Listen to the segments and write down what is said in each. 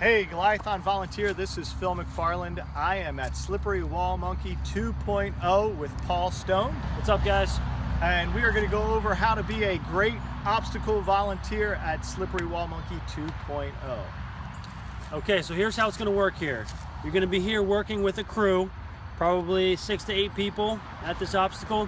Hey, Goliathon volunteer, this is Phil McFarland. I am at Slippery Wall Monkey 2.0 with Paul Stone. What's up, guys? And we are going to go over how to be a great obstacle volunteer at Slippery Wall Monkey 2.0. Okay, so here's how it's going to work here. You're going to be here working with a crew, probably 6 to 8 people at this obstacle.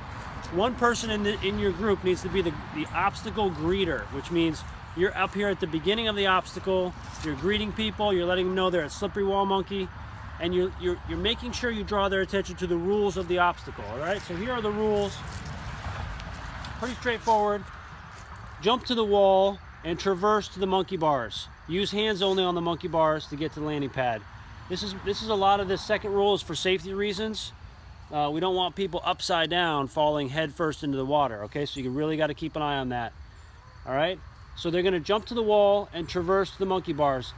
One person in your group needs to be the obstacle greeter, which means you're up here at the beginning of the obstacle, you're greeting people, you're letting them know they're at Slippery Wall Monkey, and you're making sure you draw their attention to the rules of the obstacle, all right? So here are the rules. Pretty straightforward. Jump to the wall and traverse to the monkey bars. Use hands only on the monkey bars to get to the landing pad. This is a lot of the second rule is for safety reasons. We don't want people upside down falling head first into the water, okay? So you really got to keep an eye on that, all right? So they're going to jump to the wall and traverse to the monkey bars.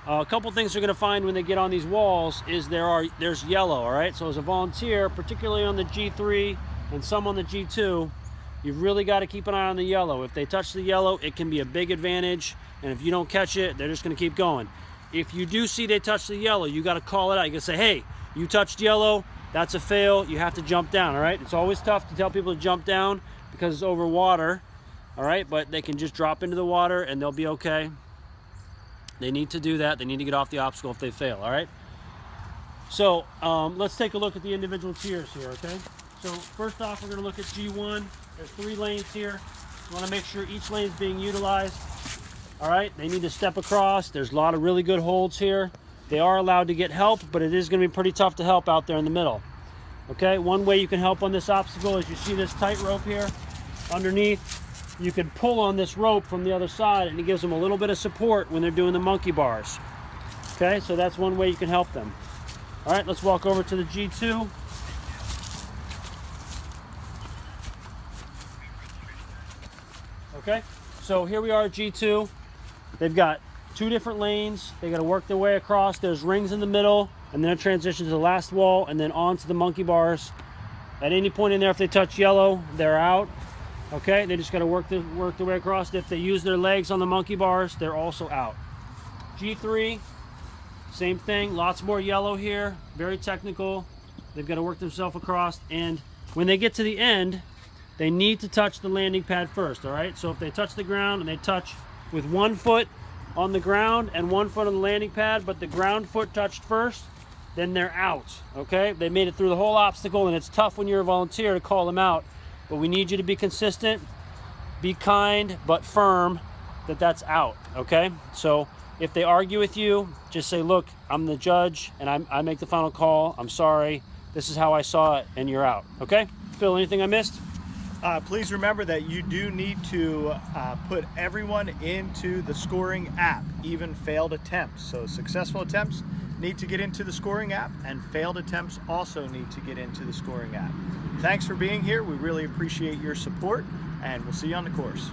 A couple things they're going to find when they get on these walls is there's yellow, all right? So as a volunteer, particularly on the G3 and some on the G2, you've really got to keep an eye on the yellow. If they touch the yellow, it can be a big advantage, and if you don't catch it, they're just going to keep going. If you do see they touch the yellow, you got to call it out. You can say, hey, you touched yellow, that's a fail, you have to jump down, all right? It's always tough to tell people to jump down because it's over water. All right, but they can just drop into the water and they'll be okay. They need to do that. They need to get off the obstacle if they fail, all right? So let's take a look at the individual tiers here, okay? So first off, we're gonna look at G1. There's 3 lanes here. You wanna make sure each lane is being utilized. All right, they need to step across. There's a lot of really good holds here. They are allowed to get help, but it is gonna be pretty tough to help out there in the middle. Okay, one way you can help on this obstacle is you see this tight rope here underneath. You can pull on this rope from the other side and it gives them a little bit of support when they're doing the monkey bars. Okay, so that's one way you can help them. All right, let's walk over to the G2. Okay, so here we are at G2. They've got 2 different lanes. They got to work their way across. There's rings in the middle, and then a transition to the last wall, and then onto the monkey bars. At any point in there, if they touch yellow, they're out. Okay, they just got to work their way across. If they use their legs on the monkey bars, they're also out. G3, same thing, lots more yellow here, very technical. They've got to work themselves across, and when they get to the end, they need to touch the landing pad first, all right? So if they touch the ground and they touch with 1 foot on the ground and 1 foot on the landing pad, but the ground foot touched first, then they're out, okay? They made it through the whole obstacle, and it's tough when you're a volunteer to call them out. But we need you to be consistent, be kind, but firm that's out, okay? So if they argue with you, just say, look, I'm the judge and I make the final call. I'm sorry. This is how I saw it, and you're out, okay? Phil, anything I missed? Please remember that you do need to put everyone into the scoring app, even failed attempts. So successful attempts need to get into the scoring app, and failed attempts also need to get into the scoring app. Thanks for being here. We really appreciate your support, and we'll see you on the course.